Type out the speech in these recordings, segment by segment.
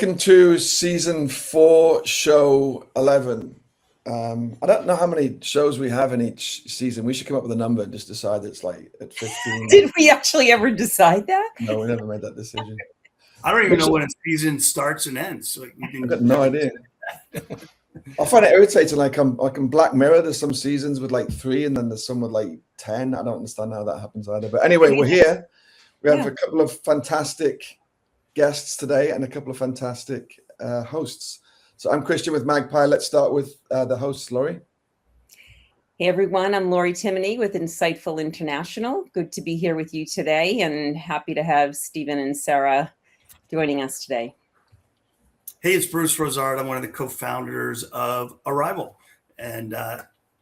welcome to season 4, show 11. I don't know how many shows we have in each season. We should come up with a number and just decide it's like at 15. Did we actually ever decide that? No, we never made that decision. I don't even know when a season starts and ends. Like, I've got no idea. I find it irritating. Like in Black Mirror, there's some seasons with like 3, and then there's some with like 10. I don't understand how that happens either. But anyway, we're here. We have a couple of fantastic guests today and a couple of fantastic hosts. So I'm Christian with Magpie. Let's start with the hosts, Laurie. Hey everyone, I'm Laurie Timoney with Insightful International. Good to be here with you today, and happy to have Stephen and Sara joining us today. Hey, it's Bruce Rosard. I'm one of the co-founders of Arrival, and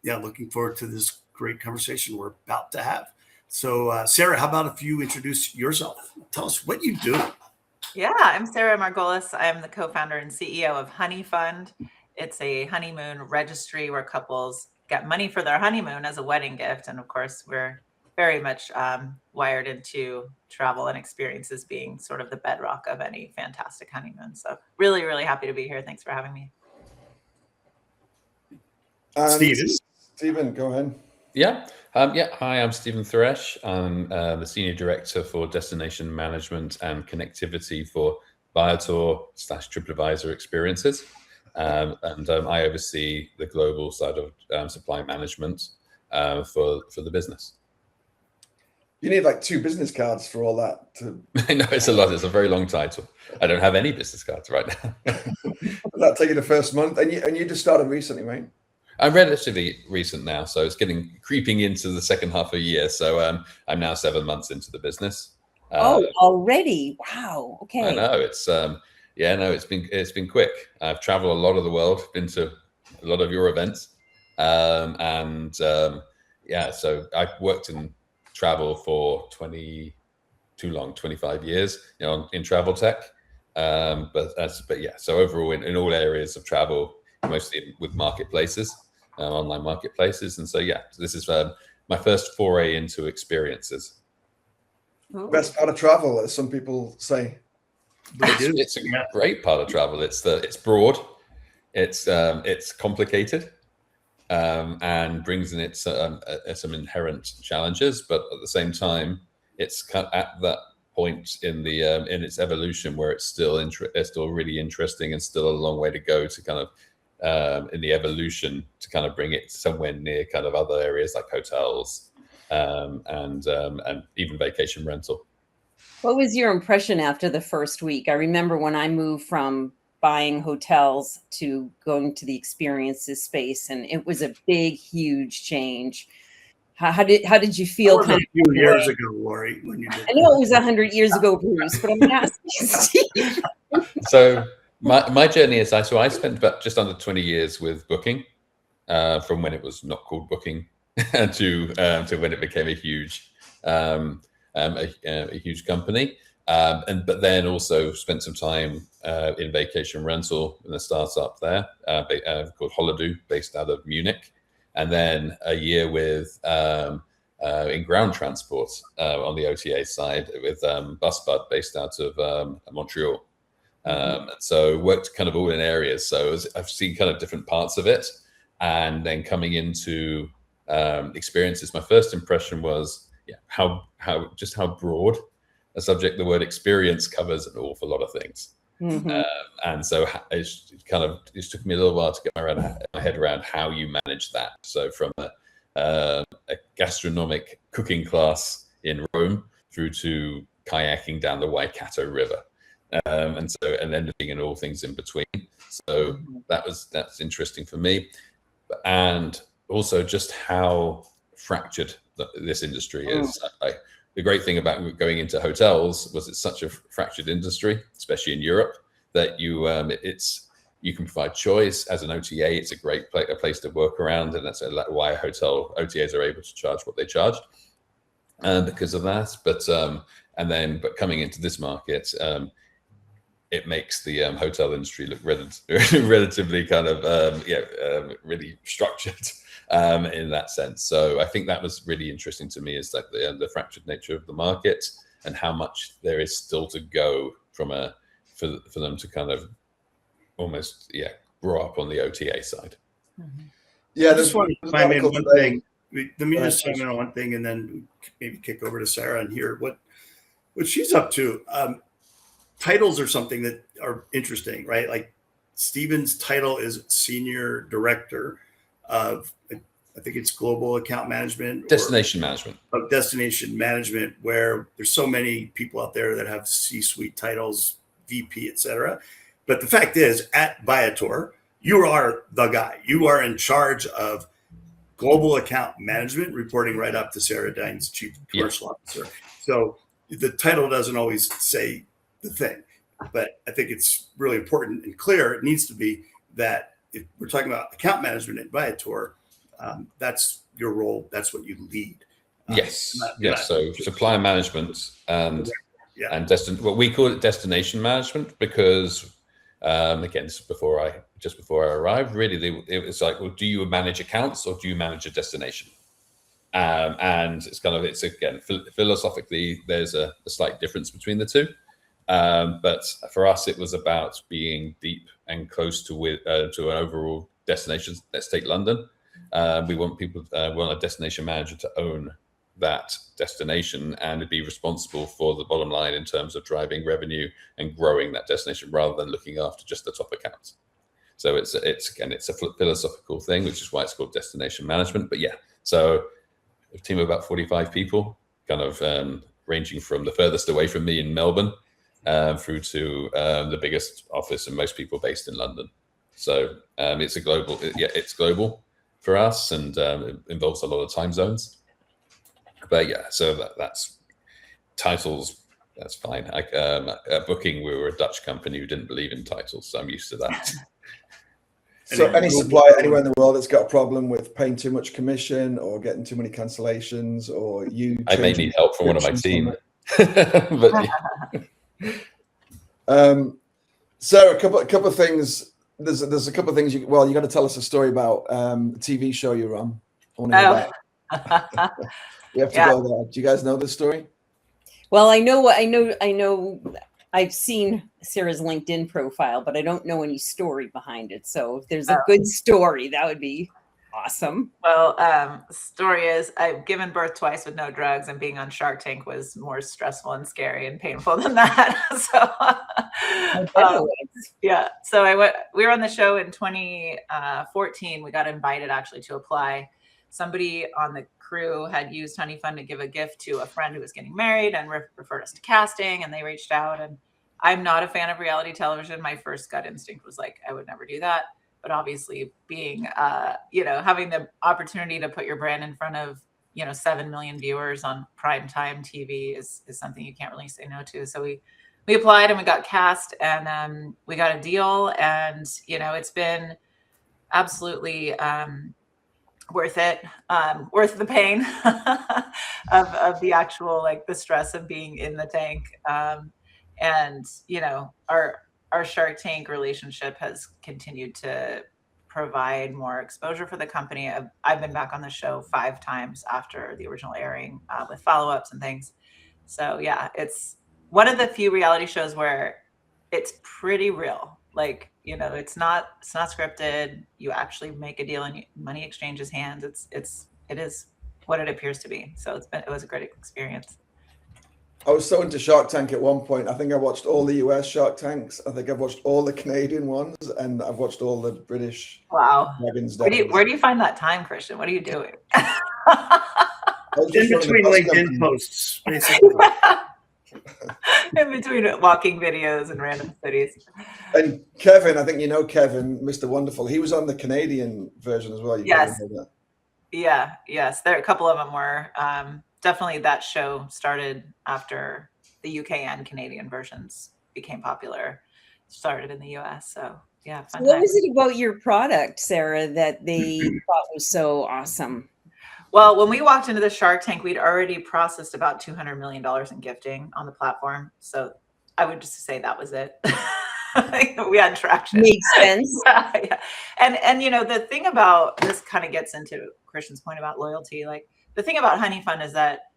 looking forward to this great conversation we're about to have. So, Sara, how about if you introduce yourself? Tell us what you do. Yeah, I'm Sara Margulis. I'm the co-founder and CEO of Honeyfund. It's a honeymoon registry where couples get money for their honeymoon as a wedding gift. And of course, we're very much wired into travel and experiences being sort of the bedrock of any fantastic honeymoon. So really, really happy to be here. Thanks for having me. Stephen, go ahead. Hi, I'm Stephen Thresh. I'm the Senior Director for Destination Management and Connectivity for Viator/TripAdvisor Experiences. I oversee the global side of supply management for the business. You need like 2 business cards for all that. I know it's a lot. It's a very long title. I don't have any business cards right now. That'll take you the first month. And you just started recently, right? I'm relatively recent now, so it's creeping into the second half of the year. So I'm now 7 months into the business. Already? Wow. Okay. I know it's been quick. I've traveled a lot of the world, been to a lot of your events, so I've worked in travel for 25 years, in travel tech. So overall in all areas of travel, mostly with marketplaces. Online marketplaces, and so this is my first foray into experiences. Best part of travel, as some people say. It's a great part of travel. It's broad, it's complicated, and brings in its some inherent challenges, but at the same time, it's at that point in its evolution where it's still really interesting and still a long way to go to kind of. In the evolution to kind of bring it somewhere near kind of other areas like hotels and even vacation rental. What was your impression after the first week? I remember when I moved from buying hotels to going to the experiences space, and it was a big, huge change. How did you feel? That was a few years ago, Laurie, when you did. I know it was 100 years ago, Bruce, but I'm asking Steve. So. My journey is I spent about just under 20 years with Booking, from when it was not called Booking to when it became a huge company, but then also spent some time in vacation rental in a startup there called Holidoo, based out of Munich, and then a year with in ground transport on the OTA side with Busbud, based out of Montreal. So worked kind of all in areas. So I've seen kind of different parts of it, and then coming into experiences, my first impression was how broad a subject the word experience covers an awful lot of things. Mm-hmm. And so it took me a little while to get my head around how you manage that. So from a gastronomic cooking class in Rome through to kayaking down the Waikato River. And then being in all things in between. So that's interesting for me, and also just how fractured this industry is. The great thing about going into hotels was it's such a fractured industry, especially in Europe, that you can provide choice as an OTA. It's a great place to work around, and that's why hotel OTAs are able to charge what they charge because of that. But coming into this market. It makes the hotel industry look relatively kind of really structured in that sense. So I think that was really interesting to me, is that the fractured nature of the market and how much there is still to go from a for them to kind of almost grow up on the OTA side. Yeah, I just want to chime in one thing. Let me Right. just chime in on one thing, and then maybe kick over to Sara and hear what she's up to. Titles are something that are interesting, right? Like Stephen's title is Senior Director of, I think it's Global Account Management, Destination Management. Of Destination Management, where there's so many people out there that have C-suite titles, VP, etc. But the fact is, at Viator, you are the guy. You are in charge of global account management, reporting right up to Sara Dine's Chief Commercial Officer. So the title doesn't always say the thing, but I think it's really important and clear. It needs to be that if we're talking about account management at Viator, that's your role. That's what you lead. Yes. So supplier management and what we call it destination management, because again, just before I arrived, really, it was like, well, do you manage accounts or do you manage a destination? And it's again, philosophically, there's a slight difference between the two. But for us, it was about being deep and close to an overall destination. Let's take London. We want a destination manager to own that destination and be responsible for the bottom line in terms of driving revenue and growing that destination, rather than looking after just the top accounts. So it's a philosophical thing, which is why it's called destination management. But so a team of about 45 people, kind of ranging from the furthest away from me in Melbourne through to the biggest office and most people based in London. So it's global for us, and it involves a lot of time zones. But so that's titles. That's fine. At Booking, we were a Dutch company who didn't believe in titles, so I'm used to that. So any supplier anywhere in the world that's got a problem with paying too much commission or getting too many cancellations, or I may need help from one of my team. But so a couple of things. There's a couple of things. You got to tell us a story about the TV show you're on. I want to hear that. We have to go there. Do you guys know this story? Well, I know. I've seen Sara's LinkedIn profile, but I don't know any story behind it. So if there's a good story, that would be awesome. Well, story is I've given birth twice with no drugs, and being on Shark Tank was more stressful and scary and painful than that. So, so we were on the show in 2014. We got invited actually to apply. Somebody on the crew had used Honeyfund to give a gift to a friend who was getting married and referred us to casting, and they reached out. And I'm not a fan of reality television. My first gut instinct was like, I would never do that. But obviously being, having the opportunity to put your brand in front of, 7 million viewers on primetime TV is something you can't really say no to. So we applied and we got cast, and we got a deal, and, it's been absolutely worth it, worth the pain of the actual, the stress of being in the tank. And, our Shark Tank relationship has continued to provide more exposure for the company. I've been back on the show 5 times after the original airing with follow-ups and things. So it's one of the few reality shows where it's pretty real. It's not scripted. You actually make a deal and money exchanges hands. It is what it appears to be. So it was a great experience. I was so into Shark Tank at one point. I think I watched all the US Shark Tanks. I think I've watched all the Canadian ones, and I've watched all the British. Wow. Dragons. Where do you find that time, Christian? What are you doing? In between LinkedIn posts, basically. In between walking videos in random cities. And Kevin, I think Kevin, Mr. Wonderful. He was on the Canadian version as well. Yes. Yes. There, a couple of them were. Definitely that show started after the UK and Canadian versions became popular. Started in the US. So fun time. What was it about your product, Sara, that they thought was so awesome? Well, when we walked into the Shark Tank, we'd already processed about $200 million in gifting on the platform. So I would just say that was it. We had traction. Makes sense. And the thing about this kind of gets into Christian's point about loyalty. The thing about Honeyfund is that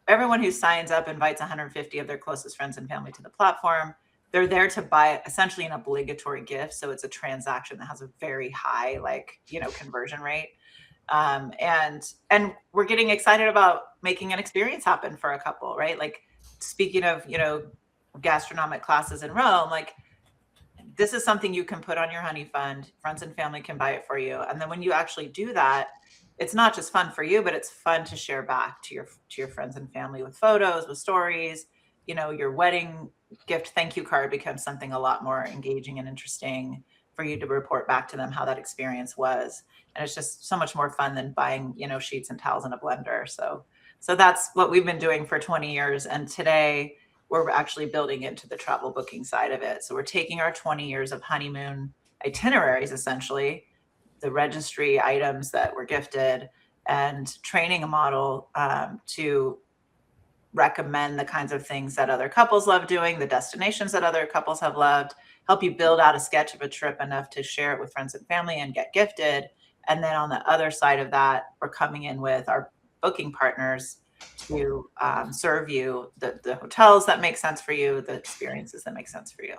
everyone who signs up invites 150 of their closest friends and family to the platform. they're there to buy essentially an obligatory gift. So it's a transaction that has a very high, like, conversion rate. And we're getting excited about making an experience happen for a couple, right? Like, speaking of, gastronomic classes in Rome, like, this is something you can put on your Honeyfund. Friends and family can buy it for you. And then when you actually do that, it's not just fun for you, but it's fun to share back to your friends and family with photos, with stories. Your wedding gift thank you card becomes something a lot more engaging and interesting for you to report back to them how that experience was. And it's just so much more fun than buying, sheets and towels in a blender. So that's what we've been doing for 20 years. And today we're actually building into the travel booking side of it. So we're taking our 20 years of honeymoon itineraries, essentially, the registry items that were gifted, and training a model to recommend the kinds of things that other couples love doing, the destinations that other couples have loved, help you build out a sketch of a trip enough to share it with friends and family and get gifted. And then on the other side of that, we're coming in with our booking partners to serve you the hotels that make sense for you, the experiences that make sense for you,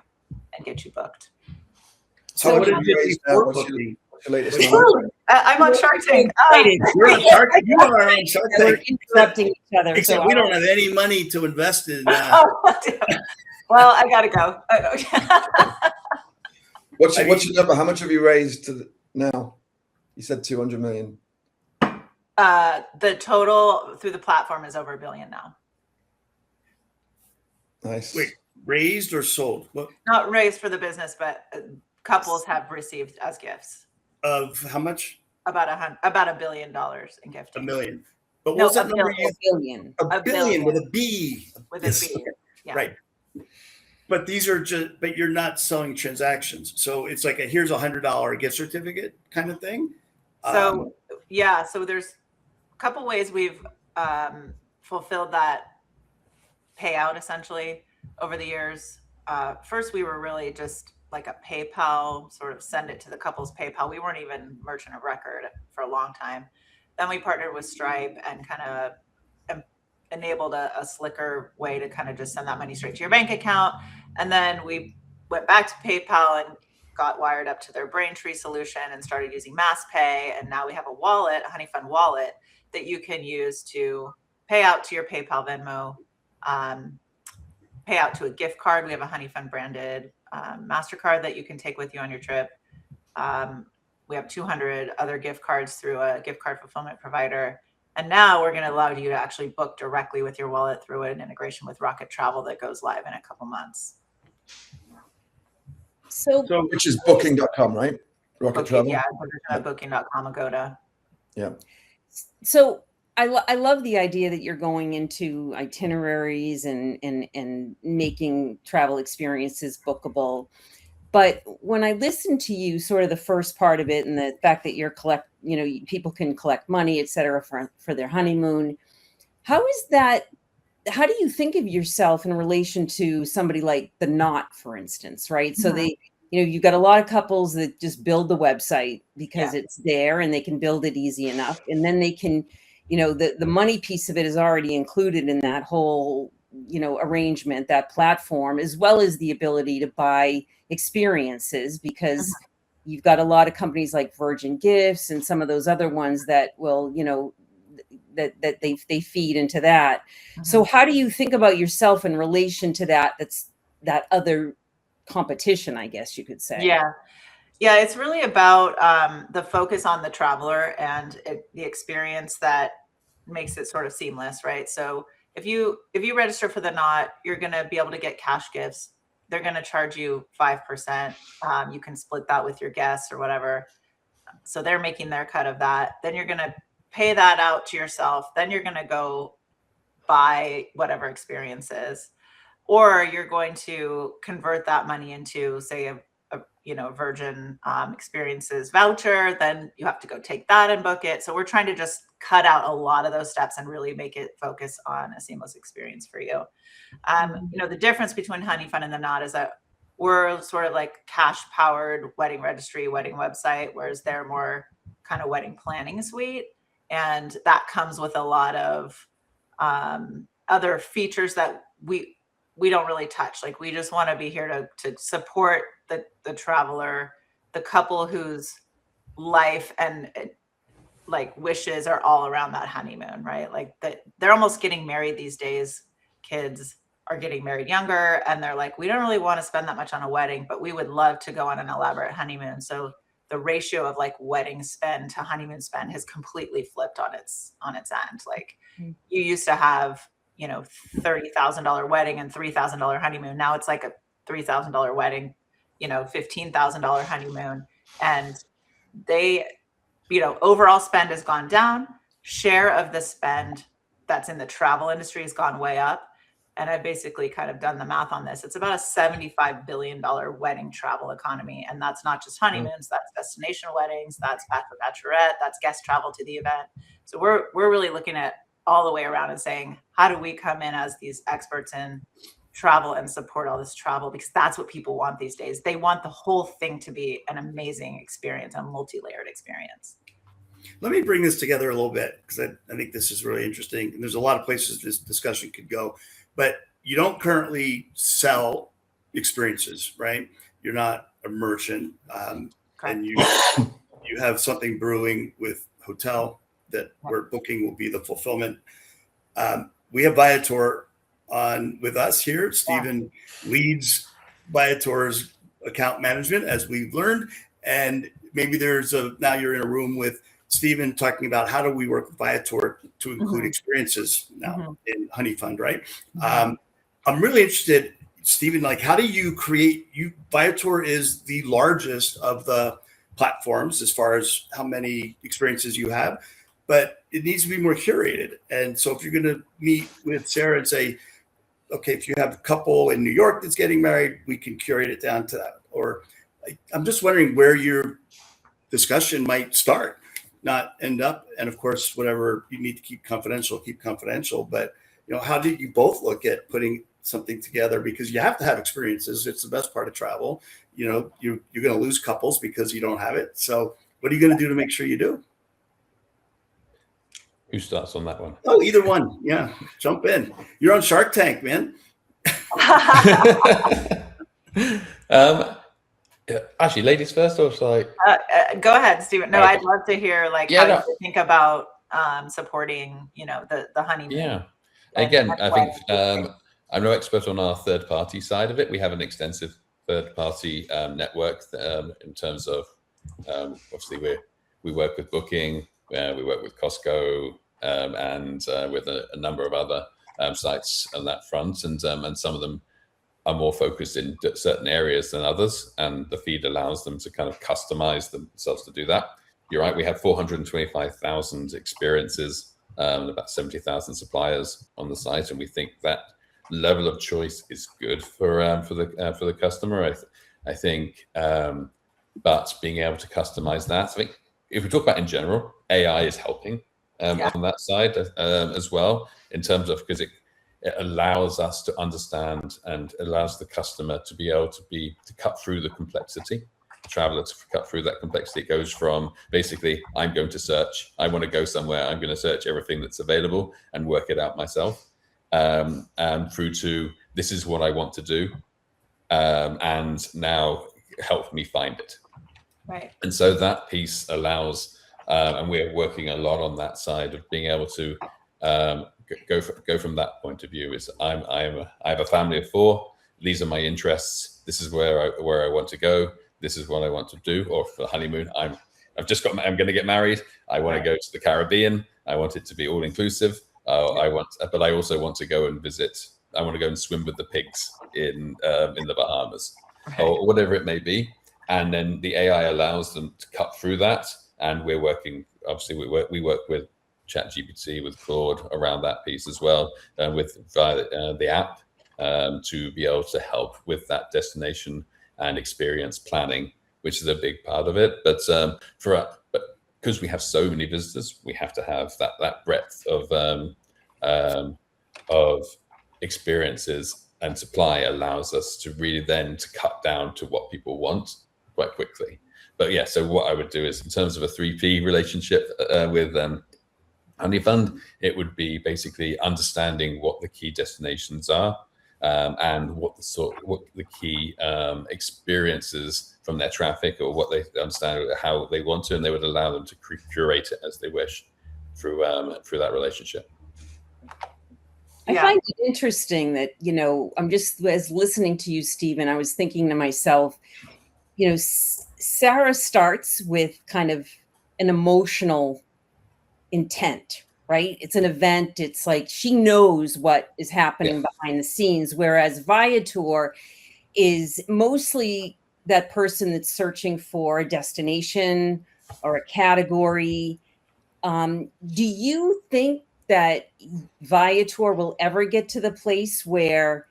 and get you booked. So what did you before booking? I'm on Shark Tank. You're on Shark Tank. You are on Shark We're Tank. interrupting each other. Except we don't have any money to invest in. Well, I gotta go. What's your number? How much have you raised now? You said 200 million. The total through the platform is over $1 billion now. Nice. Wait, raised or sold? What? Not raised for the business, but couples have received as gifts. Of how much? About $1 billion in gifting. $1 million. But No, what's that number? Billion. A billion with a B. With a Yes. B. Yeah. Right. But these are but you're not selling transactions. So it's like here's $100 gift certificate kind of thing. So so there's a couple ways we've fulfilled that payout essentially over the years. First, we were really just like a PayPal, sort of send it to the couple's PayPal. We weren't even merchant of record for a long time. Then we partnered with Stripe and kind of enabled a slicker way to kind of just send that money straight to your bank account. And then we went back to PayPal and got wired up to their Braintree solution and started using MassPay. And now we have a wallet, a Honeyfund wallet, that you can use to pay out to your PayPal, Venmo, pay out to a gift card. We have a Honeyfund branded MasterCard that you can take with you on your trip. We have 200 other gift cards through a gift card fulfillment provider. And now we're going to allow you to actually book directly with your wallet through an integration with Rocket Travel that goes live in a couple months. So which is booking.com, right? Rocket Travel. Yeah, booking.com, Agoda. Yeah. So I love the idea that you're going into itineraries and making travel experiences bookable. But when I listen to you, sort of the first part of it, and the fact that you're people can collect money, et cetera, for their honeymoon. How do you think of yourself in relation to somebody like The Knot, for instance, right? Mm-hmm. So you've got a lot of couples that just build the website because it's there and they can build it easy enough. And then they can, the money piece of it is already included in that whole, arrangement, that platform, as well as the ability to buy experiences, because you've got a lot of companies like Virgin Gifts and some of those other ones that will, that they feed into that. Mm-hmm. So how do you think about yourself in relation to that other competition, I guess you could say? Yeah, it's really about the focus on the traveler and the experience that makes it sort of seamless, right? So if you register for The Knot, you're going to be able to get cash gifts. They're going to charge you 5%. You can split that with your guests or whatever. So they're making their cut of that. Then you're going to pay that out to yourself. Then you're going to go buy whatever experiences, or you're going to convert that money into, say, a Virgin Experiences voucher. Then you have to go take that and book it. So we're trying to just cut out a lot of those steps and really make it focus on a seamless experience for you. The difference between Honeyfund and The Knot is that we're sort of like cash-powered wedding registry, wedding website, whereas they're more kind of wedding planning suite. And that comes with a lot of other features that we don't really touch. Like, we just want to be here to support the traveler, the couple whose life and like wishes are all around that honeymoon, right? Like, that they're almost getting married these days. Kids are getting married younger, and they're like, we don't really want to spend that much on a wedding, but we would love to go on an elaborate honeymoon. So the ratio of like wedding spend to honeymoon spend has completely flipped on its end. Like, you used to have, you know, $30,000 wedding and $3,000 honeymoon. Now it's like a $3,000 wedding, you know, $15,000 honeymoon. And they, you know, overall spend has gone down. Share of the spend that's in the travel industry has gone way up. And I've basically kind of done the math on this. It's about a $75 billion wedding travel economy. And that's not just honeymoons, that's destination weddings, that's bachelor, bachelorette, that's guest travel to the event. So we're really looking at all the way around and saying, how do we come in as these experts in travel and support all this travel? Because that's what people want these days. They want the whole thing to be an amazing experience, a multi-layered experience. Let me bring this together a little bit, because I think this is really interesting. And there's a lot of places this discussion could go. But you don't currently sell experiences, right? You're not a merchant, and you have something brewing with hotel that where booking will be the fulfillment. We have Viator on with us here. Stephen leads Viator's account management, as we've learned, and maybe now you're in a room with Stephen talking about how do we work with Viator to include experiences now in Honeyfund, right? I'm really interested, Stephen, like, how do you create, Viator is the largest of the platforms as far as how many experiences you have, but it needs to be more curated. And so if you're going to meet with Sara and say, okay, if you have a couple in New York that's getting married, we can curate it down to that. Or I'm just wondering where your discussion might start, not end up. And of course, whatever you need to keep confidential. But, you know, how did you both look at putting something together? Because you have to have experiences. It's the best part of travel. You know, you're going to lose couples because you don't have it. So what are you going to do to make sure you do? Who starts on that one? Oh, either one. Yeah. Jump in. You're on Shark Tank, man. Actually, ladies first, or shall I? Go ahead, Stephen. No, I'd love to hear like how you think about supporting, you know, the honeymoon. Yeah. Again, I think I'm no expert on our third-party side of it. We have an extensive third-party network in terms of obviously we work with Booking, we work with Costco, and with a number of other sites on that front, and some of them are more focused in certain areas than others, and the feed allows them to kind of customize themselves to do that. You're right, we have 425,000 experiences, about 70,000 suppliers on the site, and we think that level of choice is good for the customer. I think, but being able to customize that, I think if we talk about in general, AI is helping on that side as well, in terms of, because it allows us to understand and allows the customer to be able to cut through the complexity, the traveler to cut through that complexity. It goes from basically, I'm going to search, I want to go somewhere, I'm going to search everything that's available and work it out myself, and through to, this is what I want to do, and now help me find it. Right. And so that piece allows, and we're working a lot on that side of being able to go from that point of view. Is I have a family of 4. These are my interests. This is where I want to go. This is what I want to do. Or for the honeymoon, I'm going to get married. I want to go to the Caribbean. I want it to be all inclusive. But I also want to go and visit. I want to go and swim with the pigs in the Bahamas, or whatever it may be. And then the AI allows them to cut through that. And we're working, obviously, we work with ChatGPT, with Claude around that piece as well, with the app to be able to help with that destination and experience planning, which is a big part of it. But because we have so many visitors, we have to have that breadth of experiences, and supply allows us to really then to cut down to what people want quite quickly. But yeah, so what I would do is, in terms of a 3P relationship with Honeyfund, it would be basically understanding what the key destinations are, and what the key experiences from their traffic, or what they understand how they want to, and they would allow them to curate it as they wish through that relationship. I find it interesting that, I'm just, as listening to you, Stephen, I was thinking to myself, Sara starts with kind of an emotional intent, right? It's an event. It's like she knows what is happening behind the scenes, whereas Viator is mostly that person that's searching for a destination or a category. Do you think that Viator will ever get to the place where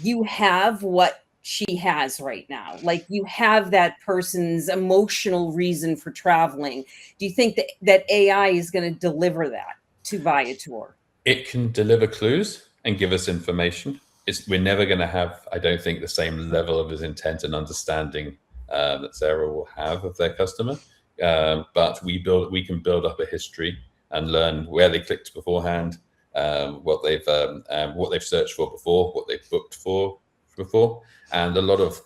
you have what she has right now? Like, you have that person's emotional reason for traveling. Do you think that AI is going to deliver that to Viator? It can deliver clues and give us information. We're never going to have, I don't think, the same level of his intent and understanding that Sara will have of their customer. But we can build up a history and learn where they clicked beforehand, what they've searched for before, what they've booked for before, and a lot of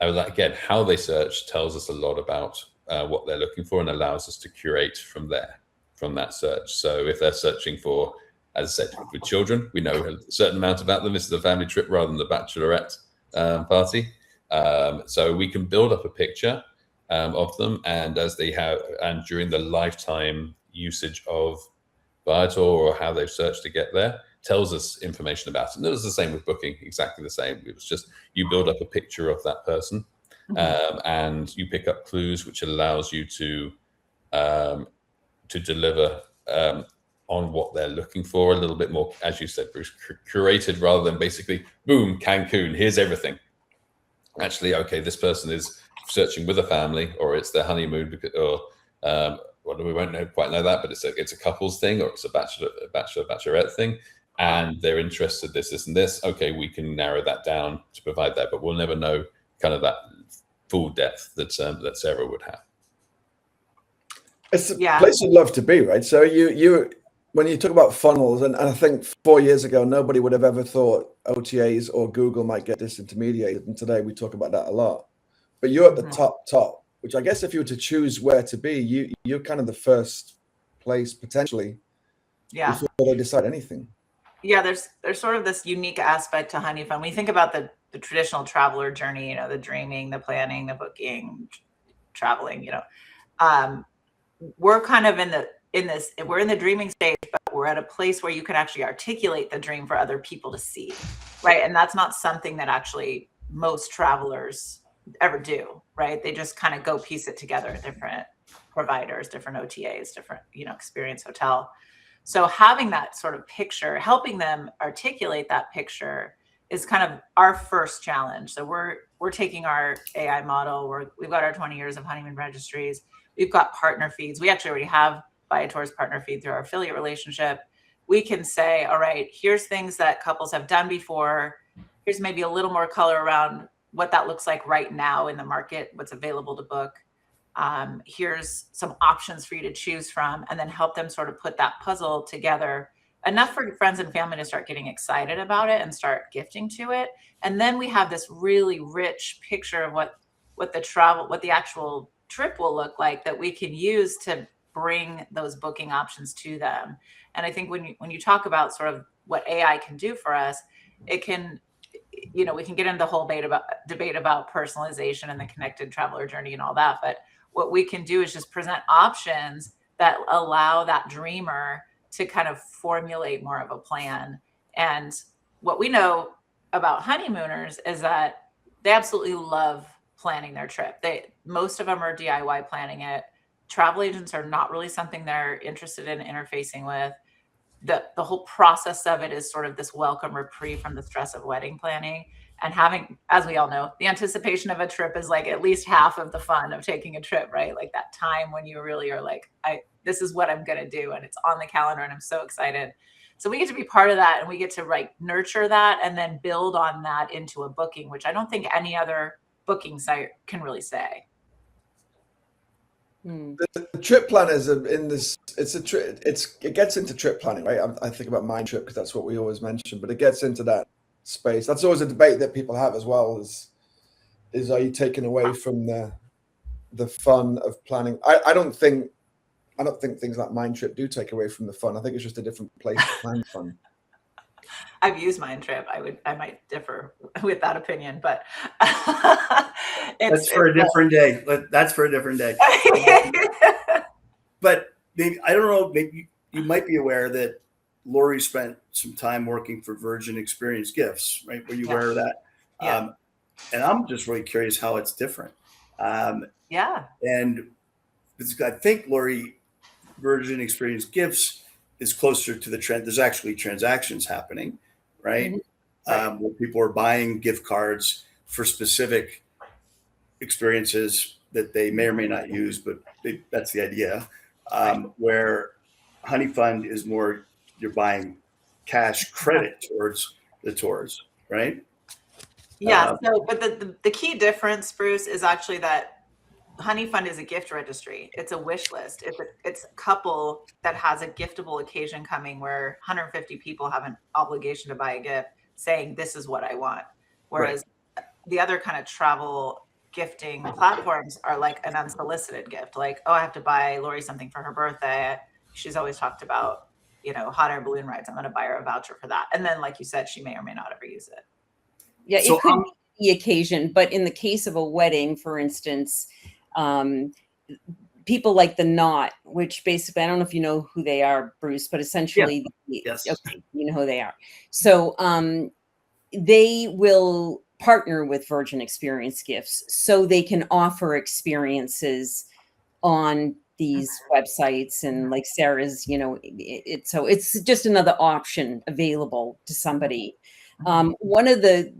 again, how they search tells us a lot about what they're looking for, and allows us to curate from that search. So if they're searching for, as I said, with children, we know a certain amount about them. This is a family trip rather than the bachelorette party. So we can build up a picture of them, and during the lifetime usage of Viator, or how they've searched to get there, tells us information about it. And it was the same with booking, exactly the same. It was just, you build up a picture of that person, and you pick up clues, which allows you to deliver on what they're looking for a little bit more, as you said, Bruce, curated, rather than basically, boom, Cancun, here's everything. Actually, okay, this person is searching with a family, or it's their honeymoon, or well, we won't quite know that, but it's a couples thing, or it's a bachelorette thing, and they're interested this and this. Okay, we can narrow that down to provide that, but we'll never know kind of that full depth that Sara would have. It's a place you'd love to be, right? So you when you talk about funnels, and I think 4 years ago, nobody would have ever thought OTAs or Google might get disintermediated. And today we talk about that a lot. But you're at the top, which I guess if you were to choose where to be, you're kind of the first place potentially before they decide anything. Yeah, there's sort of this unique aspect to Honeyfund. When you think about the traditional traveler journey, the dreaming, the planning, the booking, traveling, we're kind of we're in the dreaming stage, but we're at a place where you can actually articulate the dream for other people to see, right? And that's not something that actually most travelers ever do, right? They just kind of go piece it together, different providers, different OTAs, different, experience hotel. So having that sort of picture, helping them articulate that picture, is kind of our first challenge. So we're taking our AI model. We've got our 20 years of honeymoon registries. We've got partner feeds. We actually already have Viator's partner feed through our affiliate relationship. We can say, all right, here's things that couples have done before. Here's maybe a little more color around what that looks like right now in the market, what's available to book. Here's some options for you to choose from, and then help them sort of put that puzzle together enough for friends and family to start getting excited about it and start gifting to it. And then we have this really rich picture of what the actual trip will look like, that we can use to bring those booking options to them. And I think when you talk about sort of what AI can do for us, it can, we can get into the whole debate about personalization and the connected traveler journey and all that. But what we can do is just present options that allow that dreamer to kind of formulate more of a plan. And what we know about honeymooners is that they absolutely love planning their trip. Most of them are DIY planning it. Travel agents are not really something they're interested in interfacing with. The whole process of it is sort of this welcome reprieve from the stress of wedding planning. And having, as we all know, the anticipation of a trip is like at least half of the fun of taking a trip, right? Like that time when you really are like, this is what I'm going to do. And it's on the calendar and I'm so excited. So we get to be part of that, and we get to nurture that and then build on that into a booking, which I don't think any other booking site can really say. The trip planners are in this. It gets into trip planning, right? I think about Mind Trip because that's what we always mention, but it gets into that space. That's always a debate that people have as well. Is are you taking away from the fun of planning? I don't think things like Mind Trip do take away from the fun. I think it's just a different place to plan fun. I've used Mind Trip. I might differ with that opinion, but That's for a different day. That's for a different day. But maybe, I don't know, maybe you might be aware that Lori spent some time working for Virgin Experience Gifts, right? Were you aware of that? Yeah. And I'm just really curious how it's different. Yeah. And I think Lori, Virgin Experience Gifts is closer to the trend. There's actually transactions happening, right? Mm-hmm. Where people are buying gift cards for specific experiences that they may or may not use, but that's the idea. Where Honeyfund is more, you're buying cash credit towards the tours, right? Yeah. So, but the key difference, Bruce, is actually that Honeyfund is a gift registry. It's a wish list. It's a couple that has a giftable occasion coming where 150 people have an obligation to buy a gift saying, this is what I want. Whereas the other kind of travel gifting platforms are like an unsolicited gift. Like, oh, I have to buy Lori something for her birthday. She's always talked about, hot air balloon rides. I'm going to buy her a voucher for that. And then, like you said, she may or may not ever use it. Yeah, So it could be the occasion, but in the case of a wedding, for instance, people like the Knot, which basically, I don't know if you know who they are, Bruce, but essentially, Yes. Okay, you know who they are. So they will partner with Virgin Experience Gifts so they can offer experiences on these websites, and like Sarah's, so it's just another option available to somebody. One of the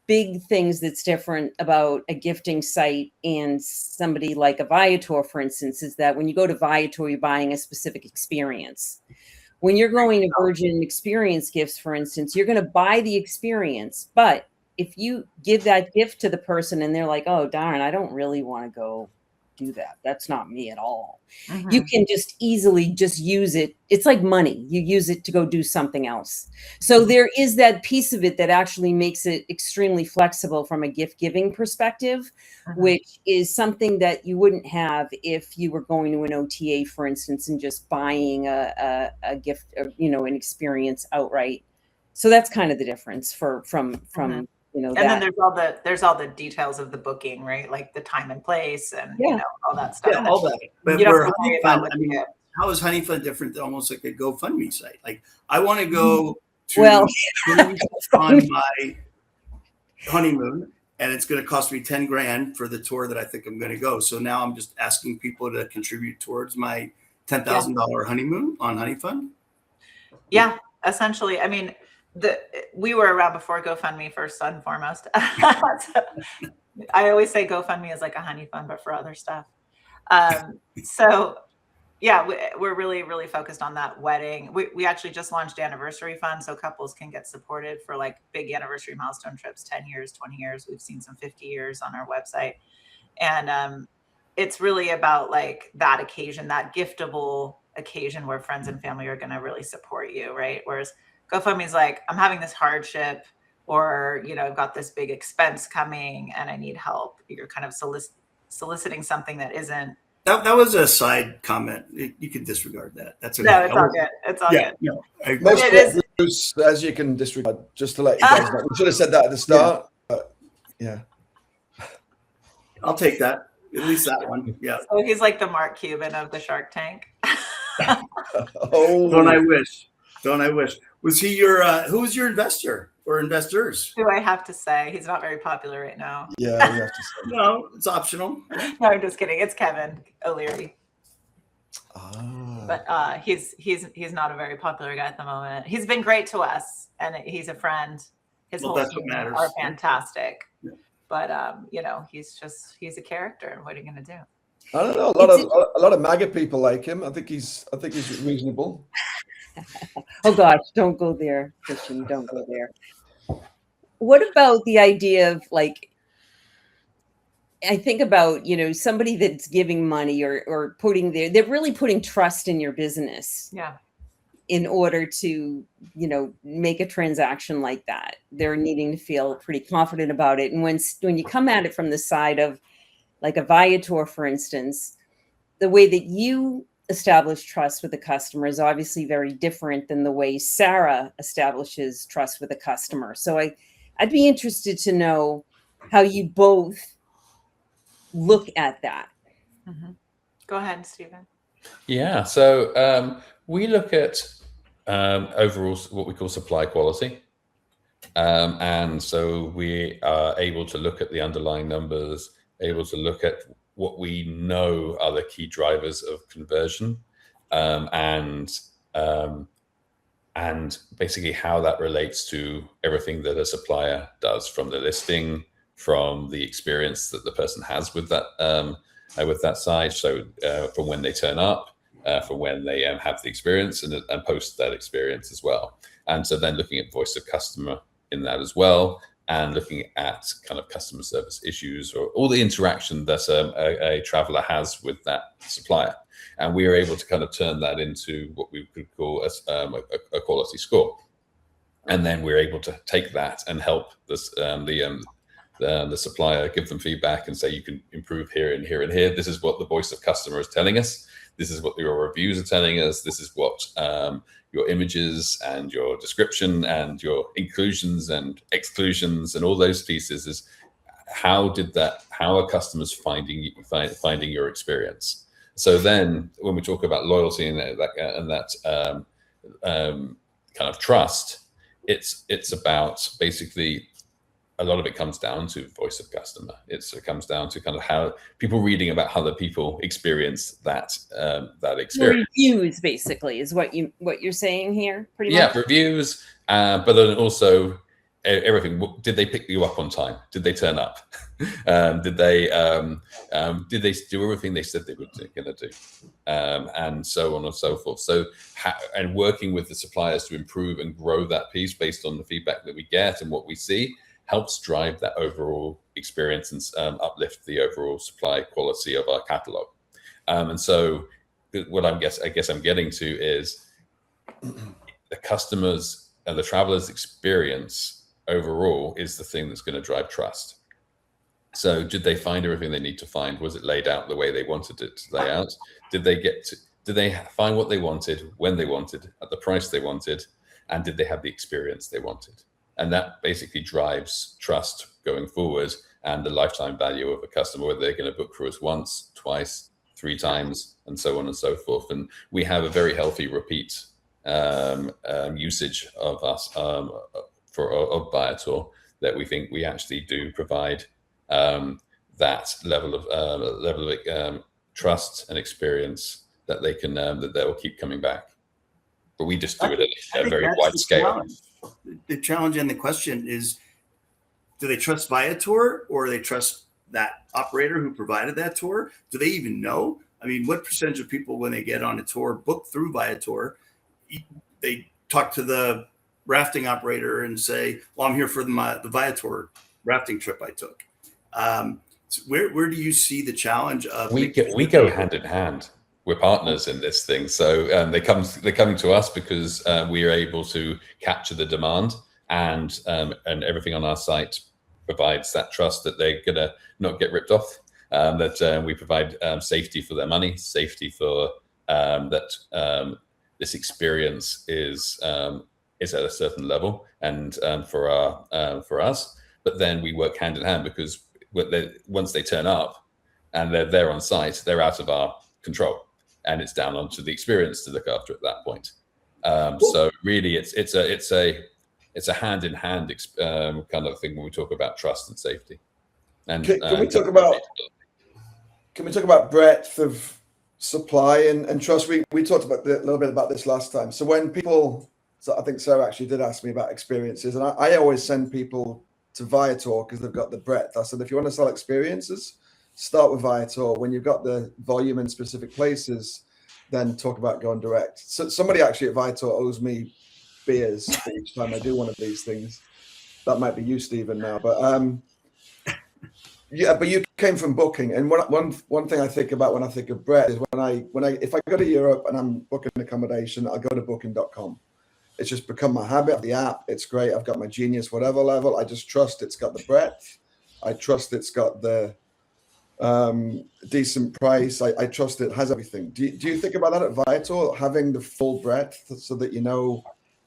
big things that's different about a gifting site and somebody like a Viator, for instance, is that when you go to Viator, you're buying a specific experience. When you're going to Virgin Experience Gifts, for instance, you're going to buy the experience, but if you give that gift to the person and they're like, oh, darn, I don't really want to go do that. That's not me at all. Mm-hmm. You can just easily just use it. It's like money. You use it to go do something else. So there is that piece of it that actually makes it extremely flexible from a gift giving perspective, which is something that you wouldn't have if you were going to an OTA, for instance, and just buying a gift, or, an experience outright. So that's kind of the difference from and that. then there's all the details of the booking, right? Like the time and place and all that stuff. Yeah, all that. But you don't where have to worry about what you get. how is Honeyfund different than almost like a GoFundMe site? Like, I want to go to on my honeymoon, and it's going to cost me 10 grand for the tour that I think I'm going to go. So now I'm just asking people to contribute towards my $10,000 honeymoon on Honeyfund. Yeah, essentially. I mean, we were around before GoFundMe, first and foremost. I always say GoFundMe is like a honey fund, but for other stuff. So yeah, we're really, really focused on that wedding. We actually just launched Anniversary Fund, so couples can get supported for like big anniversary milestone trips, 10 years, 20 years. We've seen some 50 years on our website. And it's really about like that occasion, that giftable occasion where friends and family are going to really support you, right? Whereas GoFundMe is like, I'm having this hardship, or, I've got this big expense coming and I need help. You're kind of soliciting something that isn't. That was a side comment. You can disregard that. That's okay. No, it's all good. It's all good. No, Most Bruce, as you can disregard, just to let you guys know. We should have said that at the start. But yeah. I'll take that. At least that one. Yeah. So he's like the Mark Cuban of the Shark Tank. Oh, Don't I wish? Don't I wish? Was he who was your investor or investors? Who I have to say, he's not very popular right now. Yeah, you have to say. No, it's optional. No, I'm just kidding. It's Kevin O'Leary. But he's not a very popular guy at the moment. He's been great to us, and he's a friend. His whole team are fantastic. Yeah. But he's a character, and what are you going to do? I don't know. A lot of MAGA people like him. I think he's reasonable. Oh gosh, don't go there, Christian. Don't go there. What about the idea of like, I think about, somebody that's giving money or they're really putting trust in your business. Yeah. in order to, make a transaction like that. They're needing to feel pretty confident about it. And when you come at it from the side of like a Viator, for instance, the way that you establish trust with the customer is obviously very different than the way Sara establishes trust with a customer. So I'd be interested to know how you both look at that. Mm-hmm. Go ahead, Stephen. Yeah, so we look at overall what we call supply quality. And so we are able to look at the underlying numbers, able to look at what we know are the key drivers of conversion, and basically how that relates to everything that a supplier does, from the listing, from the experience that the person has with that site. So from when they turn up, from when they have the experience, and post that experience as well. And so then looking at voice of customer in that as well, and looking at kind of customer service issues or all the interaction that a traveler has with that supplier. And we are able to kind of turn that into what we could call a quality score. And then we're able to take that and help this, the supplier, give them feedback and say, you can improve here and here and here. This is what the voice of customer is telling us. This is what your reviews are telling us. This is what your images and your description and your inclusions and exclusions and all those pieces is how are customers finding your experience. So then when we talk about loyalty and that kind of trust, it's about basically, a lot of it comes down to voice of customer. It comes down to kind of how people reading about how other people experience that experience. Reviews, basically, is what you're saying here, pretty much. Yeah, reviews, but then also everything. Did they pick you up on time? Did they turn up? Did they do everything they said they were going to do? And so on and so forth. So and working with the suppliers to improve and grow that piece based on the feedback that we get and what we see, helps drive that overall experience and uplift the overall supply quality of our catalog. And so what I guess I'm getting to is the customers and the travelers' experience overall is the thing that's going to drive trust. So did they find everything they need to find? Was it laid out the way they wanted it to lay out? Did they find what they wanted, when they wanted, at the price they wanted? And did they have the experience they wanted? And that basically drives trust going forward and the lifetime value of a customer, whether they're going to book for us once, twice, 3 times, and so on and so forth. And we have a very healthy repeat usage of us of Viator, that we think we actually do provide that level of trust and experience that they can that they'll keep coming back. But we just do it at a very wide scale. The challenge and the question is, do they trust Viator, or do they trust that operator who provided that tour? Do they even know? I mean, what percentage of people, when they get on a tour, book through Viator, they talk to the rafting operator and say, well, I'm here for the Viator rafting trip I took. So where do you see the challenge of? We go hand in hand. We're partners in this thing. So they're coming to us because we are able to capture the demand, and everything on our site provides that trust that they're gonna not get ripped off. That we provide safety for their money, safety for that this experience is at a certain level, and for us. But then we work hand in hand, because once they turn up and they're there on site, they're out of our control. And it's down onto the experience to look after at that point. So really, it's a hand in hand kind of thing when we talk about trust and safety. And can we talk about breadth of supply and trust? We talked about a little bit about this last time. So when people, I think Sara actually did ask me about experiences, and I always send people to Viator because they've got the breadth. I said, if you want to sell experiences, start with Viator. When you've got the volume in specific places, then talk about going direct. So somebody actually at Viator owes me beers each time I do one of these things. That might be you, Stephen, now. But Yeah, but you came from booking, and one thing I think about when I think of breadth is if I go to Europe and I'm booking accommodation, I go to booking.com. It's just become my habit. The app, it's great. I've got my Genius whatever level. I just trust it's got the breadth. I trust it's got the decent price. I trust it has everything. Do you think about that at Viator, having the full breadth so that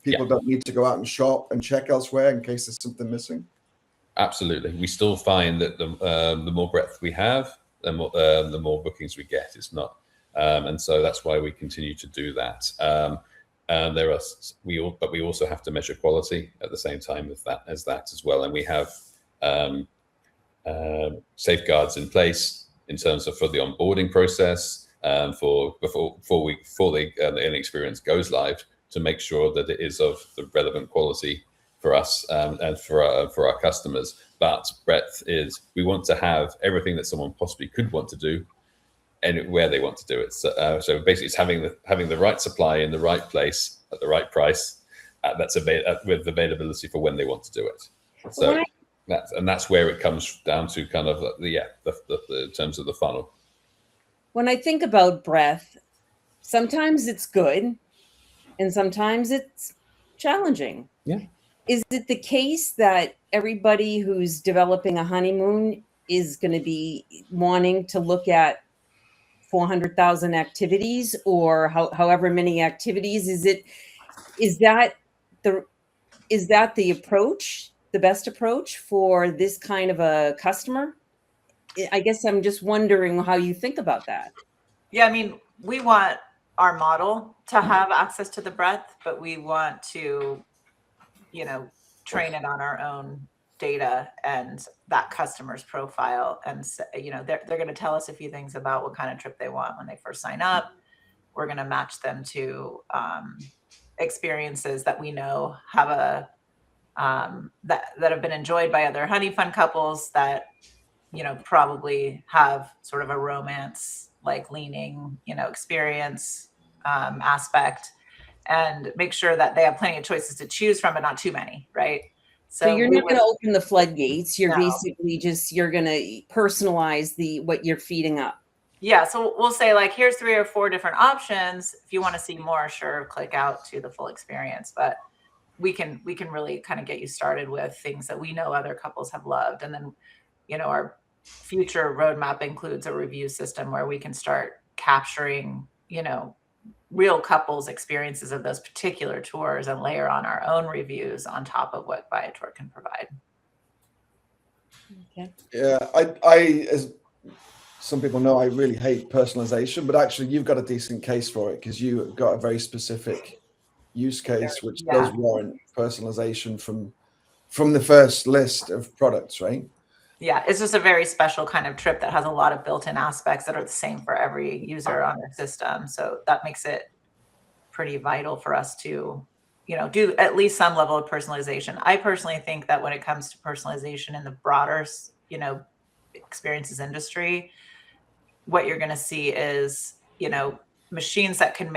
people don't need to go out and shop and check elsewhere in case there's something missing? Absolutely. We still find that the more breadth we have, the more bookings we get. It's not, and so that's why we continue to do that. And but we also have to measure quality at the same time as that as well. And we have safeguards in place in terms of for the onboarding process, before the experience goes live, to make sure that it is of the relevant quality for us and for our customers. But breadth is, we want to have everything that someone possibly could want to do and where they want to do it. So basically, it's having the right supply in the right place at the right price with availability for when they want to do it. So that's where it comes down to kind of the terms of the funnel. When I think about breadth, sometimes it's good and sometimes it's challenging. Yeah. Is it the case that everybody who's developing a honeymoon is going to be wanting to look at 400,000 activities or however many activities? Is that the approach, the best approach for this kind of a customer? I guess I'm just wondering how you think about that. Yeah, I mean, we want our model to have access to the breadth, but we want to, train it on our own data and that customer's profile. And, they're going to tell us a few things about what kind of trip they want when they first sign up. We're going to match them to experiences that we know have that have been enjoyed by other Honeyfund couples that, probably have sort of a romance like leaning, experience aspect, and make sure that they have plenty of choices to choose from, but not too many, right? So you're not going to open the floodgates. You're basically you're going to personalize what you're feeding up. Yeah. So we'll say, like, here's 3 or 4 different options. If you want to see more, sure, click out to the full experience. But we can really kind of get you started with things that we know other couples have loved. And then, our future roadmap includes a review system where we can start capturing, real couples' experiences of those particular tours and layer on our own reviews on top of what Viator can provide. Okay. Yeah, I as some people know, I really hate personalization, but actually you've got a decent case for it because you've got a very specific use case which does warrant personalization from the first list of products, right? Yeah, it's just a very special kind of trip that has a lot of built-in aspects that are the same for every user on the system. So that makes it pretty vital for us to, do at least some level of personalization. I personally think that when it comes to personalization in the broader, experiences industry, what you're going to see is, machines that can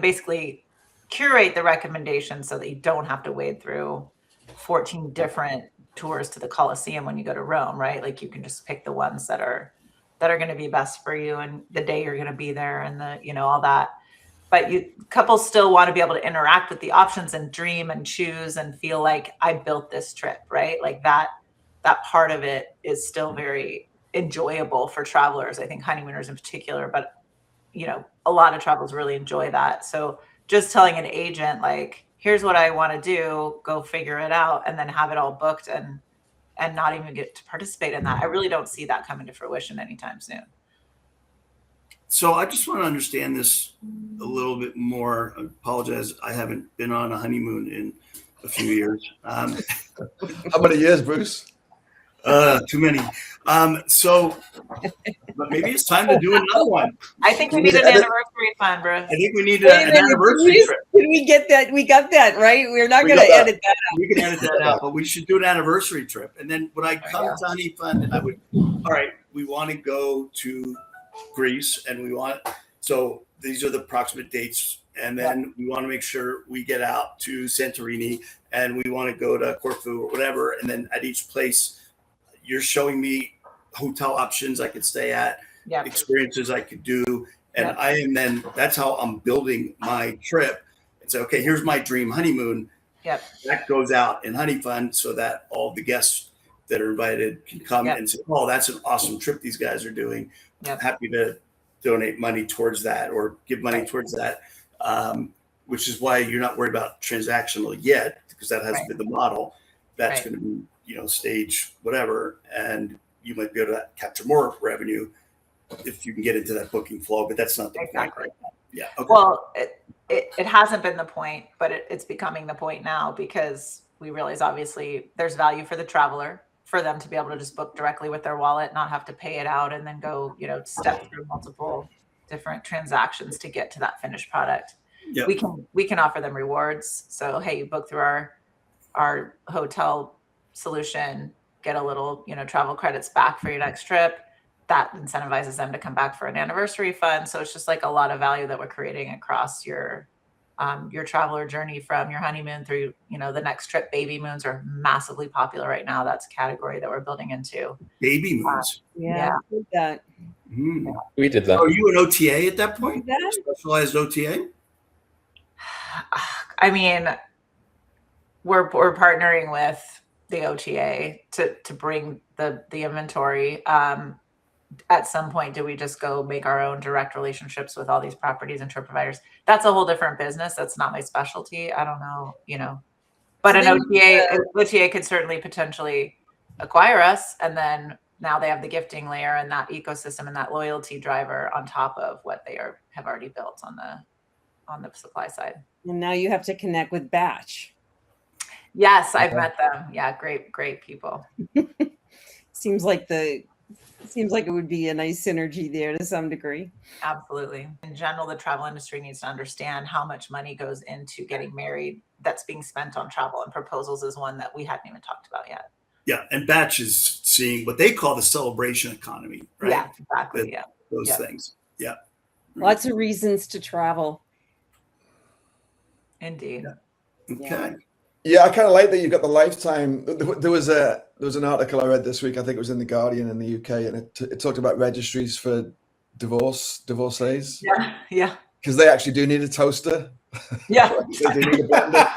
basically curate the recommendations so that you don't have to wade through 14 different tours to the Colosseum when you go to Rome, right? Like, you can just pick the ones that are going to be best for you and the day you're going to be there and all that. But couples still want to be able to interact with the options and dream and choose and feel like I built this trip, right? Like that part of it is still very enjoyable for travelers. I think honeymooners in particular, but a lot of travelers really enjoy that. So just telling an agent, like, here's what I want to do, go figure it out, and then have it all booked and not even get to participate in that, I really don't see that coming to fruition anytime soon. So I just want to understand this a little bit more. I apologize, I haven't been on a honeymoon in a few years. How many years, Bruce? Too many. But maybe it's time to do another one. I think we need an anniversary fund, Bruce. I think we need an anniversary trip. Did we get that? We got that, right? We're not going to edit that out. We can edit that out, but we should do an anniversary trip. And then when I come to Honeyfund, and I would, all right, we want to go to Greece, and so these are the approximate dates. And then we want to make sure we get out to Santorini, and we want to go to Corfu or whatever. And then at each place, you're showing me hotel options I could stay at, Yep. experiences I could do. And Yep. I am then, that's how I'm building my trip. And say, okay, here's my dream honeymoon. Yep. That goes out in Honeyfund so that all the guests that are invited can come Yep. and say, oh, that's an awesome trip these guys are doing. Yep. I'm happy to donate money towards that or give money Right. towards that, which is why you're not worried about transactional yet, because that hasn't Right. been the model. That's Right. going to be, stage whatever, and you might be able to capture more revenue if you can get into that booking flow, but that's not the point right now. Yeah. Okay. Well, it hasn't been the point, but it's becoming the point now, because we realize obviously there's value for the traveler, for them to be able to just book directly with their wallet, not have to pay it out and then go, step through multiple different transactions to get to that finished product. Yep. We can offer them rewards. So, hey, you book through our hotel solution, get a little, travel credits back for your next trip. That incentivizes them to come back for an anniversary fund. So it's just like a lot of value that we're creating across your traveler journey, from your honeymoon through, the next trip. Baby moons are massively popular right now. That's a category that we're building into. Baby moons. Yeah. I did that. We did that. Are you an OTA at that point? Yeah. Specialized OTA? I mean, we're partnering with the OTA to bring the inventory. At some point, do we just go make our own direct relationships with all these properties and trip providers? That's a whole different business. That's not my specialty. I don't know, but an OTA could certainly potentially acquire us. And then now they have the gifting layer and that ecosystem and that loyalty driver on top of what they have already built on the supply side. And now you have to connect with Batch. Yes, I've met them. Yeah, great people. Seems like it would be a nice synergy there to some degree. Absolutely. In general, the travel industry needs to understand how much money goes into getting married that's being spent on travel, and proposals is one that we hadn't even talked about yet. Yeah, and Batch is seeing what they call the celebration economy, right? Yeah, exactly. Yeah. Those things. Yeah. Lots of reasons to travel. Indeed. Okay. Yeah, I kind of like that you've got the lifetime. There was an article I read this week. I think it was in the Guardian in the UK, and it talked about registries for divorcees. Yeah. Because they actually do need a toaster. Yeah. They do need a blender.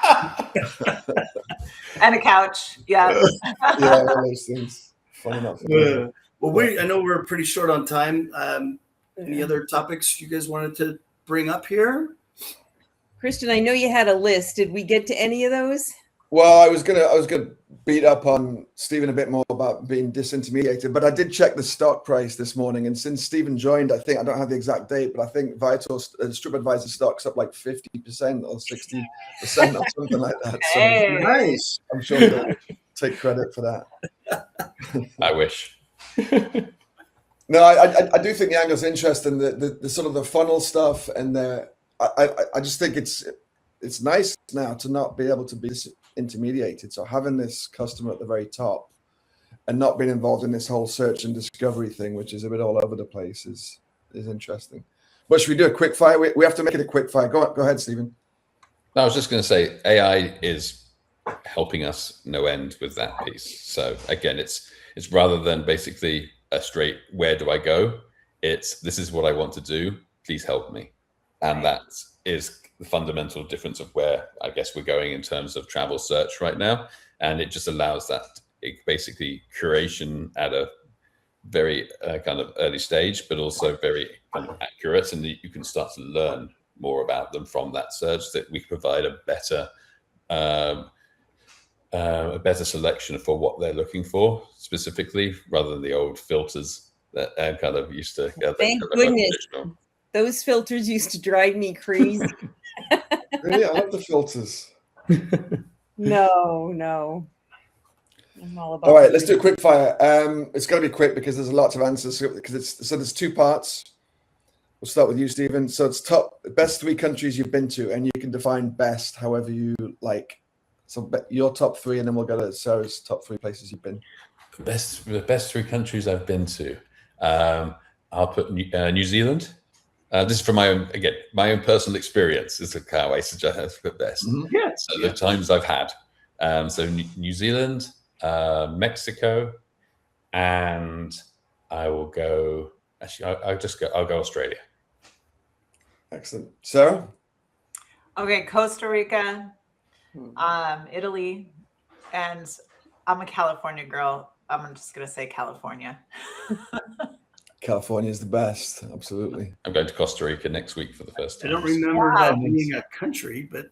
And a couch. Yeah. Yeah, all those things. Funny enough. Well, I know we're pretty short on time. Any other topics you guys wanted to bring up here? Christian, I know you had a list. Did we get to any of those? Well, I was gonna beat up on Stephen a bit more about being disintermediated, but I did check the stock price this morning, and since Stephen joined, I don't have the exact date, but I think Viator TripAdvisor stock's up like 50% or 60% or something like that. So Hey. Nice. I'm sure he'll take credit for that. I wish. No, I do think the angle's interesting. The sort of the funnel stuff, and I just think it's nice now to not be able to be intermediated. So having this customer at the very top and not being involved in this whole search and discovery thing, which is a bit all over the place, is interesting. But should we do a quick fire? We have to make it a quick fire. Go ahead, Stephen. No, I was just going to say AI is helping us no end with that piece. So again, it's rather than basically a straight where do I go? It's this is what I want to do. Please help me. And that is the fundamental difference of where I guess we're going in terms of travel search right now. And it just allows that basically curation at a very kind of early stage, but also very kind of accurate. And you can start to learn more about them from that search, that we can provide a better selection for what they're looking for specifically, rather than the old filters that kind of used to. Thank goodness. Those filters used to drive me crazy. Really, I love the filters. No. I'm all about. All right, let's do a quick fire. It's going to be quick because there's lots of answers. Because there's two parts. We'll start with you, Stephen. So it's best 3 countries you've been to, and you can define best however you like. So your top 3, and then we'll go to Sarah's top 3 places you've been. The best 3 countries I've been to. I'll put New Zealand. This is from my own personal experience. Is how I suggest put best. Yeah. So the times I've had. So New Zealand, Mexico, and I will go. Actually, I'll go Australia. Excellent. Sarah? Okay, Costa Rica, Italy, and I'm a California girl. I'm just gonna say California. California is the best. Absolutely. I'm going to Costa Rica next week for the first I time. don't remember Wow. that being a country, but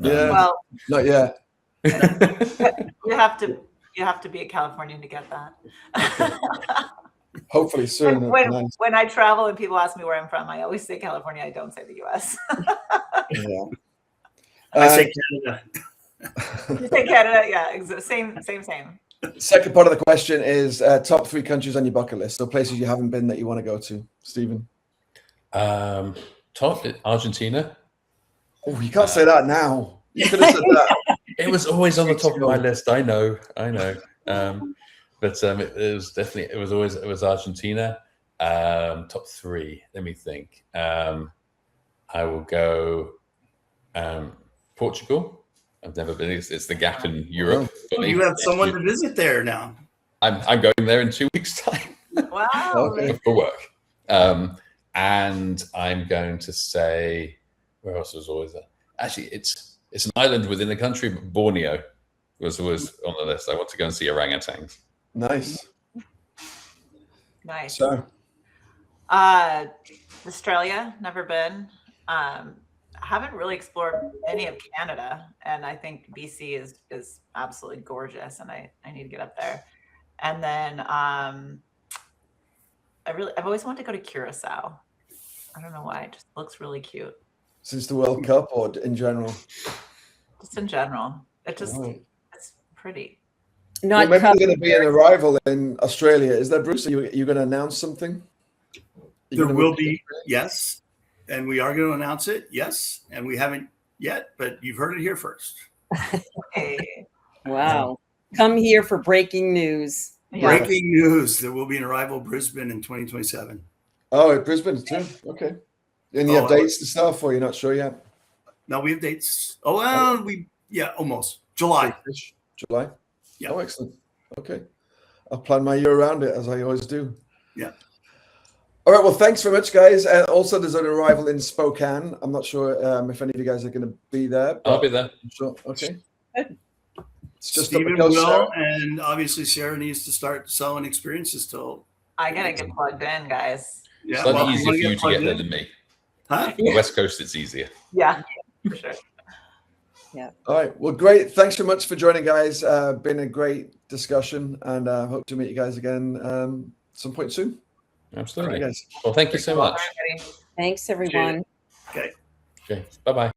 Yeah. Well, Not yet. you have to be a Californian to get that. Hopefully soon. When I travel and people ask me where I'm from, I always say California. I don't say the U.S. Yeah. I say Canada. You say Canada, yeah, same. Second part of the question is top 3 countries on your bucket list. So places you haven't been that you want to go to, Stephen. Top Argentina. Oh, you can't say that now. You could have said that. It was always on the top of my list. I know. But it was Argentina. Top 3. Let me think. I will go Portugal. I've never been. It's the gap in Europe. Oh, you have someone to visit there now. I'm going there in 2 weeks' time. Wow. Okay. For work. And I'm going to say, where else was always there? Actually, it's an island within the country, but Borneo was always on the list. I want to go and see orangutans. Nice. So, Australia, never been. Haven't really explored any of Canada, and I think BC is absolutely gorgeous, and I need to get up there. And then I've always wanted to go to Curacao. I don't know why, it just looks really cute. Since the World Cup or in general? Just in general, it's pretty. Maybe there's going to be an arrival in Australia. Is there, Bruce? Are you going to announce something? There will be, yes. And we are going to announce it, yes. And we haven't yet, but you've heard it here first. Hey. Wow. Come here for breaking news. Breaking news. There will be an arrival in Brisbane in 2027. Oh, at Brisbane too? Okay. And you have dates and stuff, or you're not sure yet? No, we have dates. Oh, well, almost. July. July? Yeah. Oh, excellent. Okay. I'll plan my year around it, as I always do. Yeah. All right. Well, thanks very much, guys. And also, there's an arrival in Spokane. I'm not sure if any of you guys are going to be there. I'll be there. Sure. Okay. It's just Stephen will, and obviously Sarah needs to start selling experiences till. I gotta get plugged in, guys. Yeah, slightly easier for you to get there than me. Huh? The West Coast, it's easier. Yeah, for sure. Yeah. All right. Well, great. Thanks so much for joining, guys. Been a great discussion, and hope to meet you guys again some point soon. Absolutely. All right, guys. Well, thank you so much. Thanks, everyone. Okay. Okay. Bye-bye.